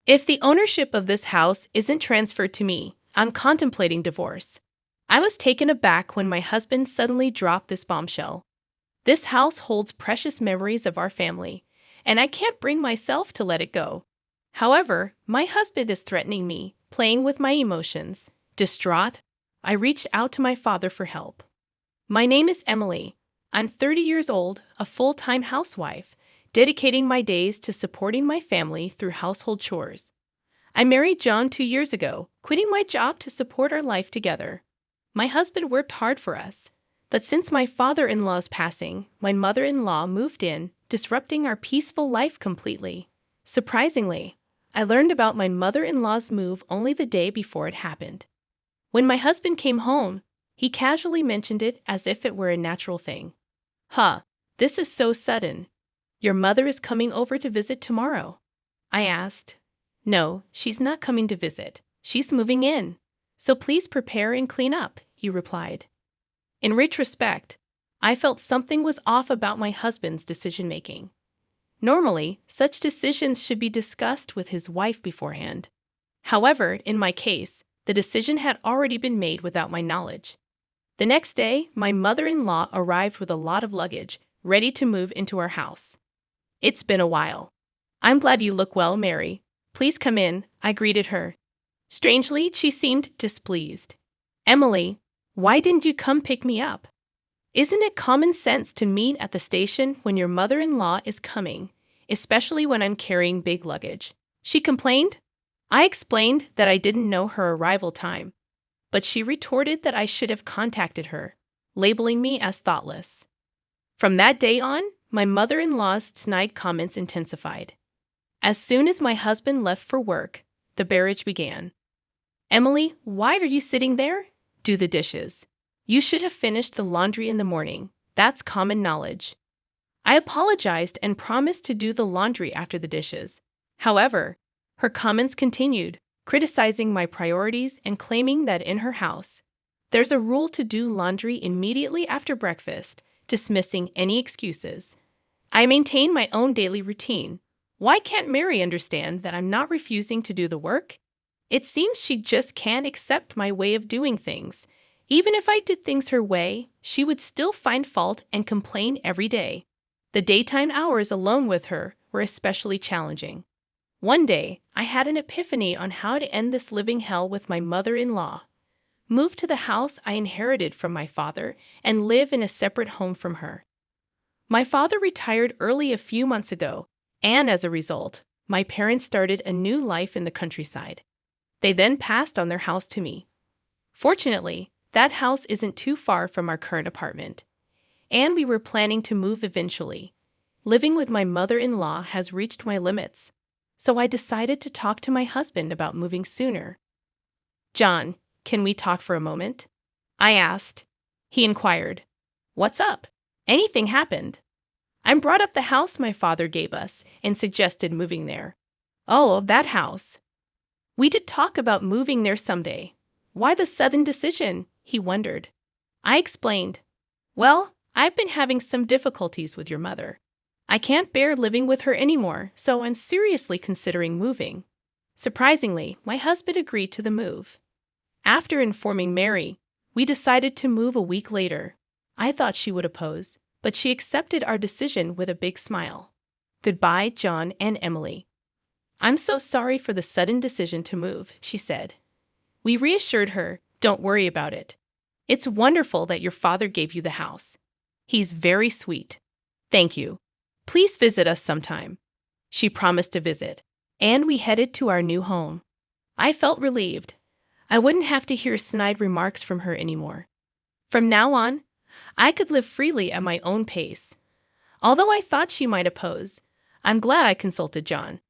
If the ownership of this house isn't transferred to me, I'm contemplating divorce. I was taken aback when my husband suddenly dropped this bombshell. This house holds precious memories of our family, and I can't bring myself to let it go. However, my husband is threatening me, playing with my emotions. Distraught, I reached out to my father for help. My name is Emily. I'm 30 years old, a full-time housewife, dedicating my days to supporting my family through household chores. I married John 2 years ago, quitting my job to support our life together. My husband worked hard for us, but since my father-in-law's passing, my mother-in-law moved in, disrupting our peaceful life completely. Surprisingly, I learned about my mother-in-law's move only the day before it happened. When my husband came home, he casually mentioned it as if it were a natural thing. Huh, this is so sudden. Your mother is coming over to visit tomorrow? I asked. No, she's not coming to visit. She's moving in. So please prepare and clean up, he replied. In retrospect, I felt something was off about my husband's decision-making. Normally, such decisions should be discussed with his wife beforehand. However, in my case, the decision had already been made without my knowledge. The next day, my mother-in-law arrived with a lot of luggage, ready to move into our house. It's been a while. I'm glad you look well, Mary. Please come in, I greeted her. Strangely, she seemed displeased. Emily, why didn't you come pick me up? Isn't it common sense to meet at the station when your mother-in-law is coming, especially when I'm carrying big luggage? She complained. I explained that I didn't know her arrival time, but she retorted that I should have contacted her, labeling me as thoughtless. From that day on, my mother-in-law's snide comments intensified. As soon as my husband left for work, the barrage began. Emily, why are you sitting there? Do the dishes. You should have finished the laundry in the morning. That's common knowledge. I apologized and promised to do the laundry after the dishes. However, her comments continued, criticizing my priorities and claiming that in her house, there's a rule to do laundry immediately after breakfast, dismissing any excuses. I maintain my own daily routine. Why can't Mary understand that I'm not refusing to do the work? It seems she just can't accept my way of doing things. Even if I did things her way, she would still find fault and complain every day. The daytime hours alone with her were especially challenging. One day, I had an epiphany on how to end this living hell with my mother-in-law. Move to the house I inherited from my father and live in a separate home from her. My father retired early a few months ago, and as a result, my parents started a new life in the countryside. They then passed on their house to me. Fortunately, that house isn't too far from our current apartment, and we were planning to move eventually. Living with my mother-in-law has reached my limits, so I decided to talk to my husband about moving sooner. John, can we talk for a moment? I asked. He inquired. What's up? Anything happened? I brought up the house my father gave us and suggested moving there. Oh, that house. We did talk about moving there someday. Why the sudden decision? He wondered. I explained. Well, I've been having some difficulties with your mother. I can't bear living with her anymore, so I'm seriously considering moving. Surprisingly, my husband agreed to the move. After informing Mary, we decided to move a week later. I thought she would oppose, but she accepted our decision with a big smile. Goodbye, John and Emily. I'm so sorry for the sudden decision to move, she said. We reassured her, don't worry about it. It's wonderful that your father gave you the house. He's very sweet. Thank you. Please visit us sometime. She promised to visit, and we headed to our new home. I felt relieved. I wouldn't have to hear snide remarks from her anymore. From now on, I could live freely at my own pace. Although I thought she might oppose, I'm glad I consulted John.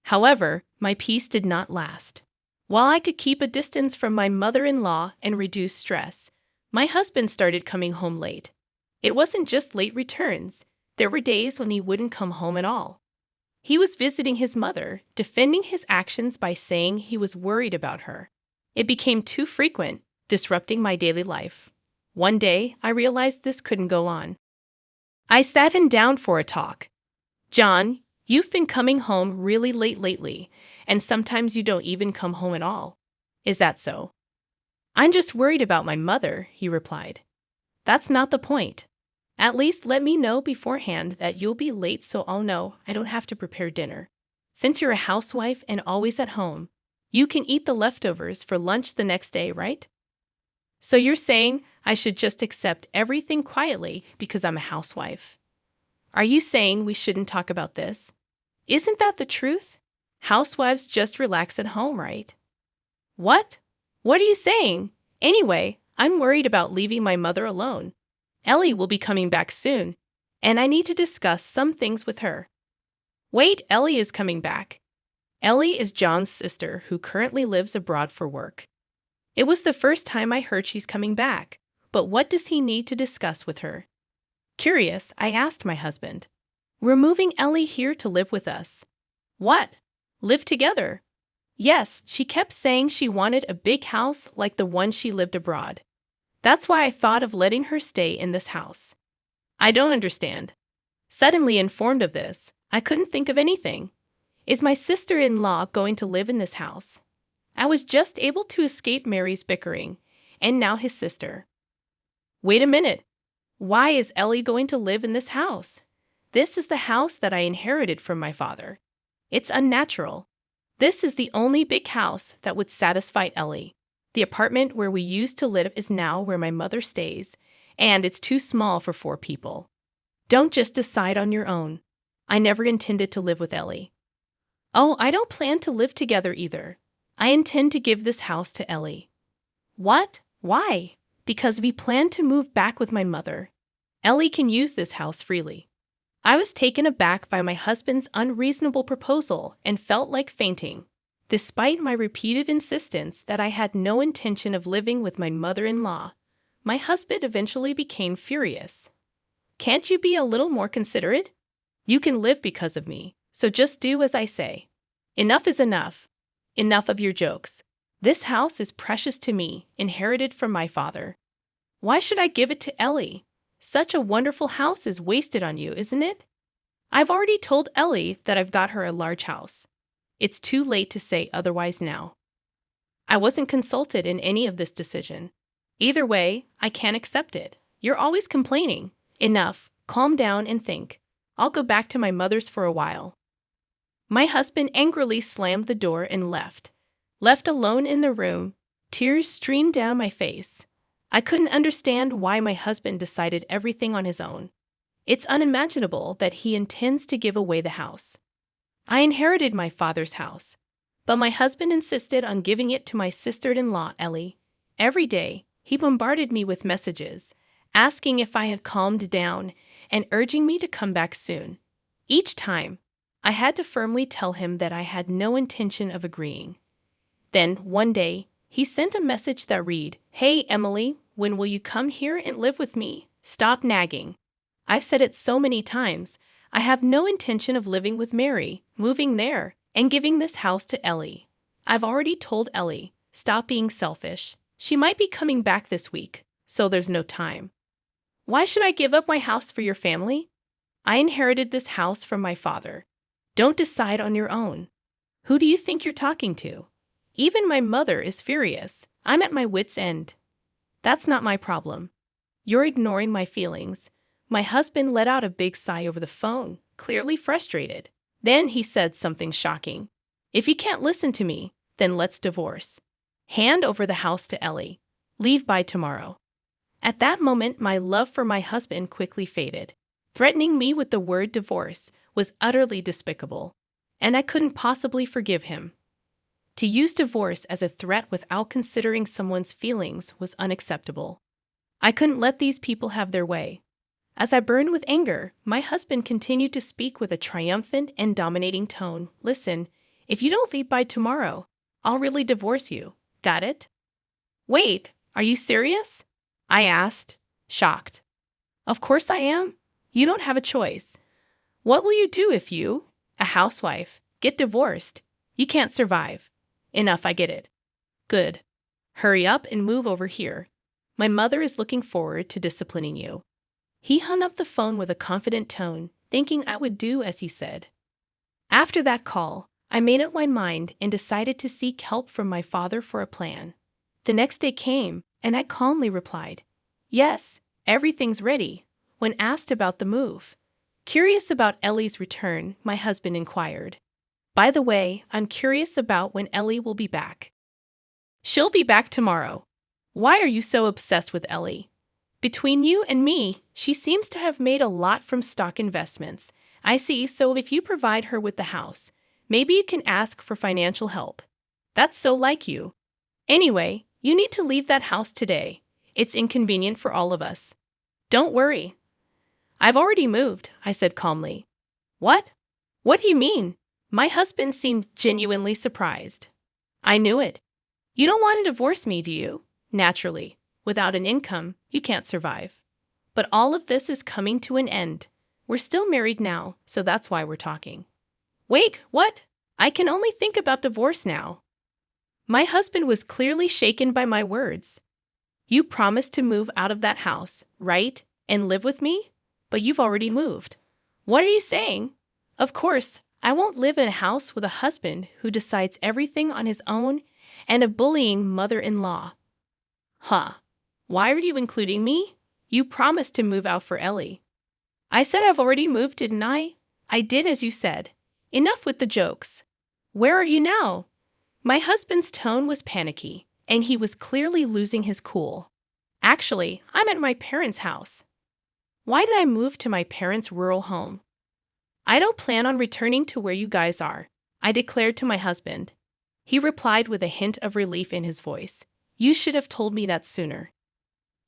However, my peace did not last. While I could keep a distance from my mother-in-law and reduce stress, my husband started coming home late. It wasn't just late returns. There were days when he wouldn't come home at all. He was visiting his mother, defending his actions by saying he was worried about her. It became too frequent, disrupting my daily life. One day, I realized this couldn't go on. I sat him down for a talk. John, you've been coming home really late lately, and sometimes you don't even come home at all. Is that so? I'm just worried about my mother, he replied. That's not the point. At least let me know beforehand that you'll be late so I'll know I don't have to prepare dinner. Since you're a housewife and always at home, you can eat the leftovers for lunch the next day, right? So you're saying I should just accept everything quietly because I'm a housewife? Are you saying we shouldn't talk about this? Isn't that the truth? Housewives just relax at home, right? What? What are you saying? Anyway, I'm worried about leaving my mother alone. Ellie will be coming back soon, and I need to discuss some things with her. Wait, Ellie is coming back. Ellie is John's sister who currently lives abroad for work. It was the first time I heard she's coming back, but what does he need to discuss with her? Curious, I asked my husband. We're moving Ellie here to live with us. What? Live together? Yes, she kept saying she wanted a big house like the one she lived abroad. That's why I thought of letting her stay in this house. I don't understand. Suddenly informed of this, I couldn't think of anything. Is my sister-in-law going to live in this house? I was just able to escape Mary's bickering, and now his sister. Wait a minute. Why is Ellie going to live in this house? This is the house that I inherited from my father. It's unnatural. This is the only big house that would satisfy Ellie. The apartment where we used to live is now where my mother stays, and it's too small for 4 people. Don't just decide on your own. I never intended to live with Ellie. Oh, I don't plan to live together either. I intend to give this house to Ellie. What? Why? Because we plan to move back with my mother. Ellie can use this house freely. I was taken aback by my husband's unreasonable proposal and felt like fainting. Despite my repeated insistence that I had no intention of living with my mother-in-law, my husband eventually became furious. Can't you be a little more considerate? You can live because of me, so just do as I say. Enough is enough. Enough of your jokes. This house is precious to me, inherited from my father. Why should I give it to Ellie? Such a wonderful house is wasted on you, isn't it? I've already told Ellie that I've got her a large house. It's too late to say otherwise now. I wasn't consulted in any of this decision. Either way, I can't accept it. You're always complaining. Enough. Calm down and think. I'll go back to my mother's for a while. My husband angrily slammed the door and left. Left alone in the room, tears streamed down my face. I couldn't understand why my husband decided everything on his own. It's unimaginable that he intends to give away the house. I inherited my father's house, but my husband insisted on giving it to my sister-in-law, Ellie. Every day, he bombarded me with messages, asking if I had calmed down and urging me to come back soon. Each time, I had to firmly tell him that I had no intention of agreeing. Then, one day, he sent a message that read, "Hey, Emily, when will you come here and live with me? Stop nagging. I've said it so many times. I have no intention of living with Mary, moving there, and giving this house to Ellie. I've already told Ellie, stop being selfish. She might be coming back this week, so there's no time. Why should I give up my house for your family? I inherited this house from my father. Don't decide on your own. Who do you think you're talking to? Even my mother is furious. I'm at my wit's end. That's not my problem. You're ignoring my feelings." My husband let out a big sigh over the phone, clearly frustrated. Then he said something shocking. "If you can't listen to me, then let's divorce. Hand over the house to Ellie. Leave by tomorrow." At that moment, my love for my husband quickly faded. Threatening me with the word divorce was utterly despicable, and I couldn't possibly forgive him. To use divorce as a threat without considering someone's feelings was unacceptable. I couldn't let these people have their way. As I burned with anger, my husband continued to speak with a triumphant and dominating tone. "Listen, if you don't leave by tomorrow, I'll really divorce you. Got it?" "Wait, are you serious?" I asked, shocked. "Of course I am. You don't have a choice. What will you do if you, a housewife, get divorced? You can't survive. Enough, I get it. Good. Hurry up and move over here. My mother is looking forward to disciplining you." He hung up the phone with a confident tone, thinking I would do as he said. After that call, I made up my mind and decided to seek help from my father for a plan. The next day came, and I calmly replied, "Yes, everything's ready," when asked about the move. Curious about Ellie's return, my husband inquired, "By the way, I'm curious about when Ellie will be back." "She'll be back tomorrow." "Why are you so obsessed with Ellie?" "Between you and me, she seems to have made a lot from stock investments. I see, so if you provide her with the house, maybe you can ask for financial help." "That's so like you. Anyway, you need to leave that house today. It's inconvenient for all of us." "Don't worry. I've already moved," I said calmly. "What? What do you mean?" My husband seemed genuinely surprised. "I knew it. You don't want to divorce me, do you?" "Naturally. Without an income, you can't survive. But all of this is coming to an end. We're still married now, so that's why we're talking." "Wait, what? I can only think about divorce now." My husband was clearly shaken by my words. "You promised to move out of that house, right, and live with me? But you've already moved." "What are you saying?" "Of course, I won't live in a house with a husband who decides everything on his own and a bullying mother-in-law." "Huh. Why are you including me? You promised to move out for Ellie." "I said I've already moved, didn't I?" "I did as you said. Enough with the jokes. Where are you now?" My husband's tone was panicky, and he was clearly losing his cool. "Actually, I'm at my parents' house." "Why did I move to my parents' rural home?" "I don't plan on returning to where you guys are," I declared to my husband. He replied with a hint of relief in his voice. "You should have told me that sooner.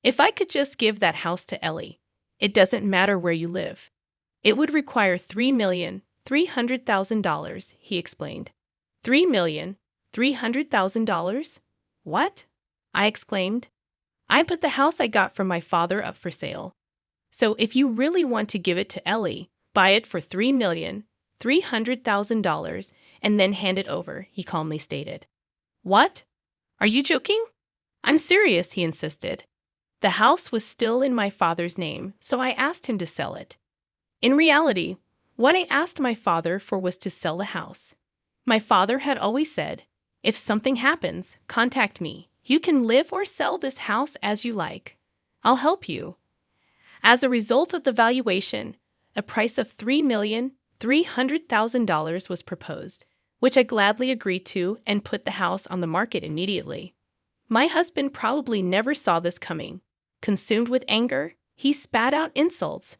If I could just give that house to Ellie, it doesn't matter where you live. It would require $3,300,000, he explained. $3,300,000? What? I exclaimed. I put the house I got from my father up for sale. So if you really want to give it to Ellie, buy it for $3,300,000 and then hand it over, he calmly stated. What? Are you joking? I'm serious, he insisted. The house was still in my father's name, so I asked him to sell it. In reality, what I asked my father for was to sell the house. My father had always said, if something happens, contact me. You can live or sell this house as you like. I'll help you. As a result of the valuation, a price of $3,300,000 was proposed, which I gladly agreed to and put the house on the market immediately. My husband probably never saw this coming. Consumed with anger, he spat out insults.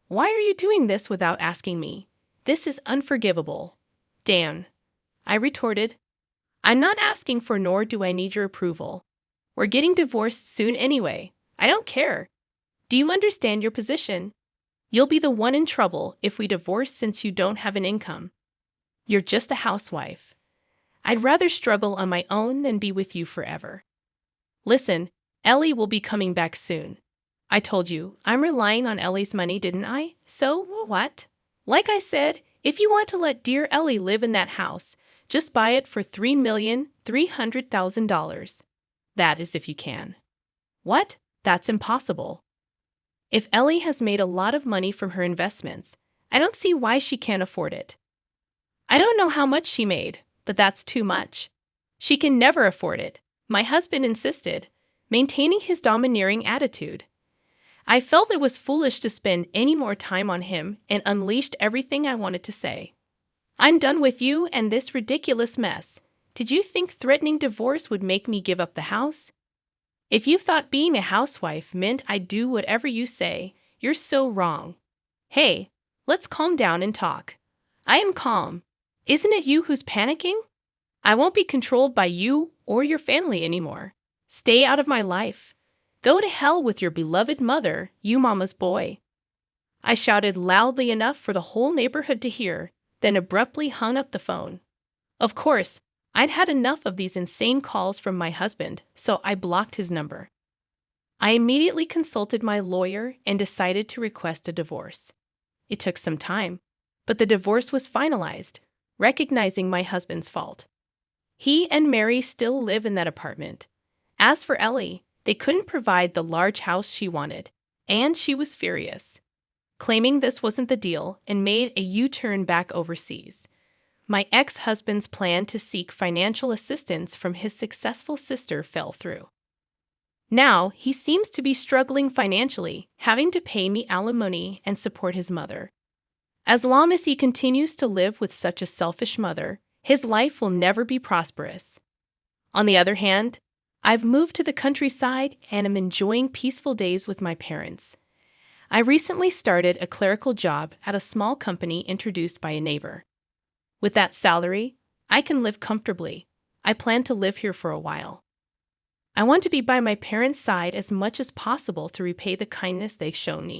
Why are you doing this without asking me? This is unforgivable. Dan, I retorted. I'm not asking for nor do I need your approval. We're getting divorced soon anyway. I don't care. Do you understand your position? You'll be the one in trouble if we divorce since you don't have an income. You're just a housewife. I'd rather struggle on my own than be with you forever. Listen, Ellie will be coming back soon. I told you, I'm relying on Ellie's money, didn't I? So, what? Like I said, if you want to let dear Ellie live in that house, just buy it for $3,300,000. That is if you can. What? That's impossible. If Ellie has made a lot of money from her investments, I don't see why she can't afford it. I don't know how much she made, but that's too much. She can never afford it, my husband insisted, maintaining his domineering attitude. I felt it was foolish to spend any more time on him and unleashed everything I wanted to say. I'm done with you and this ridiculous mess. Did you think threatening divorce would make me give up the house? If you thought being a housewife meant I'd do whatever you say, you're so wrong. Hey, let's calm down and talk. I am calm. Isn't it you who's panicking? I won't be controlled by you or your family anymore. Stay out of my life. Go to hell with your beloved mother, you mama's boy. I shouted loudly enough for the whole neighborhood to hear, then abruptly hung up the phone. Of course, I'd had enough of these insane calls from my husband, so I blocked his number. I immediately consulted my lawyer and decided to request a divorce. It took some time, but the divorce was finalized, recognizing my husband's fault. He and Mary still live in that apartment. As for Ellie, they couldn't provide the large house she wanted, and she was furious, claiming this wasn't the deal and made a U-turn back overseas. My ex-husband's plan to seek financial assistance from his successful sister fell through. Now, he seems to be struggling financially, having to pay me alimony and support his mother. As long as he continues to live with such a selfish mother, his life will never be prosperous. On the other hand, I've moved to the countryside and am enjoying peaceful days with my parents. I recently started a clerical job at a small company introduced by a neighbor. With that salary, I can live comfortably. I plan to live here for a while. I want to be by my parents' side as much as possible to repay the kindness they've shown me.